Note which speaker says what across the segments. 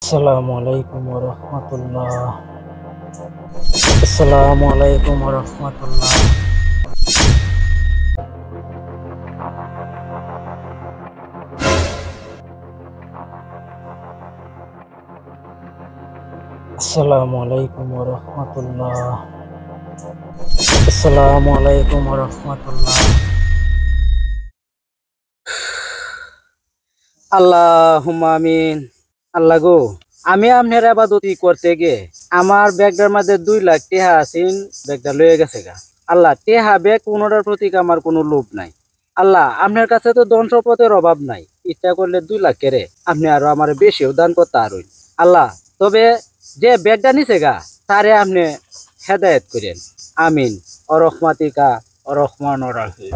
Speaker 1: Assalamualaikum warahmatullah. Assalamualaikum warahmatullah. Assalamualaikum warahmatullah. Assalamualaikum warahmatullah. Allahumma amin. আল্লাহ গো, আমি আপনার ইবাদতি করতে গিয়ে আমার ব্যাগটার মধ্যে 2 লাখ টাকা আছেন, ব্যাগটা লয়ে গেছে গা। আল্লাহ, টাকা ব্যাগ কোনোটার প্রতি আমার কোনো লোভ নাই। আল্লাহ, আপনার কাছে তো ধন সম্পদের অভাব নাই, ইচ্ছা করলে 2 লাখ কেড়ে আপনি আরো আমার বেশিও দান করতে আরই। আল্লাহ, তবে যে ব্যাগটা নিছে গা তারে আপনি হেদায়েত করেন, আমিন। অরহমাতিকা অরহমান রাহিম।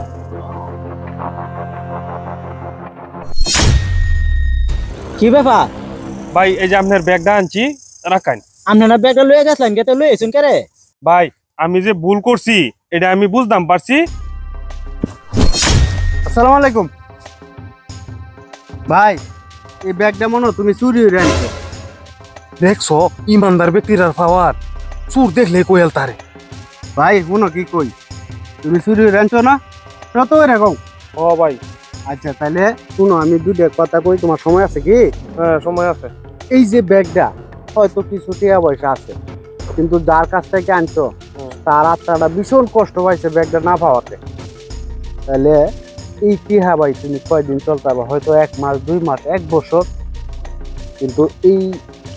Speaker 1: কি ব্যাপার
Speaker 2: ভাই, এই যে আপনার ব্যাগটা আনছি, রাখান।
Speaker 1: আপনারা ব্যাগটা লয়ে গেছিলেন, গেতে লয়েছেন কে রে?
Speaker 2: ভাই, আমি যে ভুল করছি এটা আমি বুঝতাম পারছি।
Speaker 3: আসসালামু আলাইকুম ভাই, এই ব্যাগটা মনে হয় তুমি চুরি হয়ে আনছো।
Speaker 2: দেখছো ইমানদার ব্যক্তির পাওয়ার, চুর দেখলে কোয়েল তারে।
Speaker 3: ভাই শুনো কি কই, তুমি চুরি হয়ে আনছো না? কত হয়ে রাখো।
Speaker 2: ও ভাই,
Speaker 3: আচ্ছা তাহলে শুনো, আমি দুটো কথা কই, তোমার সময় আছে কি?
Speaker 2: হ্যাঁ সময় আছে।
Speaker 3: এই যে ব্যাগটা হয়তো কিছু টাকা পয়সা আছে, কিন্তু যার কাছ থেকে আনছো তার আত্মাটা ভীষণ কষ্ট পাইছে ব্যাগটা না পাওয়াতে। তাহলে এই টিহা ভাই তুমি কয়দিন চলতে পারবে? হয়তো 1 মাস 2 মাস 1 বছর। কিন্তু এই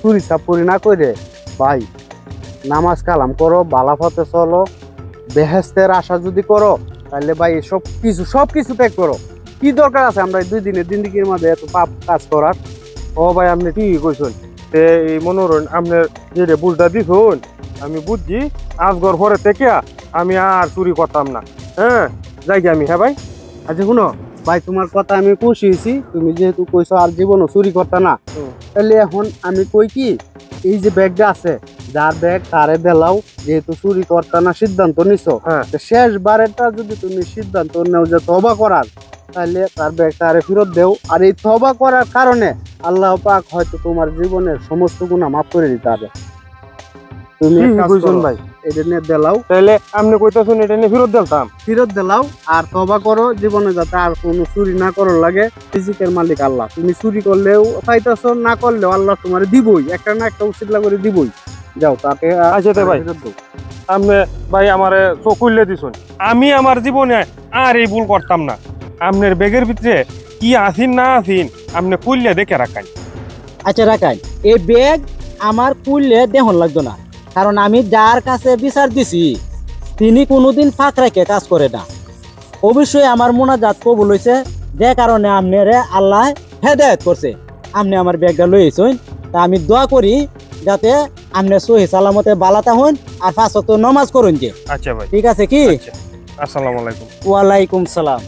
Speaker 3: চুরি চাপুরি না করে ভাই নামাজ কালাম করো, বালা পথে চলো, বেহেস্তের আশা যদি করো, তাহলে ভাই সব কিছু ত্যাগ করো। কি দরকার আছে আমরা 2 দিনের জিন্দিগির মধ্যে এত পাপ কাজ করার?
Speaker 2: ও ভাই, আপনি ঠিকই কইছেন। এই মনোরণ আপনার যে ভুলটা দিছুন আমি বুঝছি। আজগর পরে থেকে আমি আর চুরি করতাম না। হ্যাঁ যাই আমি। হ্যাঁ ভাই।
Speaker 3: আচ্ছা শুনো ভাই, তোমার কথা আমি খুশি হয়েছি, তুমি যেহেতু কইছো আর জীবনও চুরি করতে না, তাহলে এখন আমি কই কি, এই যে ব্যাগটা আছে, যার ব্যাগ তারে দেলাও, যেহেতু চুরি করতে না সিদ্ধান্ত নিছো, শেষবারেরটা যদি তুমি সিদ্ধান্ত নেও যে তওবা করার, তাহলে তার ব্যাগ তারে ফেরত দেও। আর এই তওবা করার কারণে আল্লাহ পাক হয়তো তোমার জীবনের সমস্ত গুনাহ মাফ করে দিতে পারবে। তুমি কইছেন ভাই, এটা নিয়ে দেলাও।
Speaker 2: তাহলে আপনি কইতাছেন এটা নিয়ে ফেরত
Speaker 3: দিলাও আর তওবা করো, জীবনে যাতে আর কোনো চুরি না করার লাগে। রিজিকের মালিক আল্লাহ, তুমি চুরি করলেও পাইতাছো, না করলেও আল্লাহ তোমার দিবই, একটা না একটা উচিলা করে দিবই। যাও তাতে।
Speaker 2: আচ্ছা ভাই, আপনি ভাই আমারে চোখ খুললে দিছুন। আমি আমার জীবনে আর এই ভুল করতাম না। আপনার ব্যাগের ভিতরে কি আছেন না আছেন আপনি খুললে দেখে রাখান।
Speaker 1: আচ্ছা রাখাই, এই ব্যাগ আমার খুললে দেহন লাগতো না, কারণ আমি যার কাছে বিচার দিছি তিনি কোনোদিন ফাঁক রেখে কাজ করে না। অবশ্যই আমার মোনাজাত কবুল হয়েছে, যে কারণে আপনারে আল্লাহ হেদায়েত করছে। আপনি আমার ব্যাগটা লইছেন, তা আমি দোয়া করি যাতে আপনি সহি সালামতে বালাতা হন আর 5 ওয়াক্ত নামাজ করুন যে।
Speaker 2: আচ্ছা ভাই,
Speaker 1: ঠিক আছে কি?
Speaker 2: আসসালামু আলাইকুম।
Speaker 1: ওয়ালাইকুম সালাম।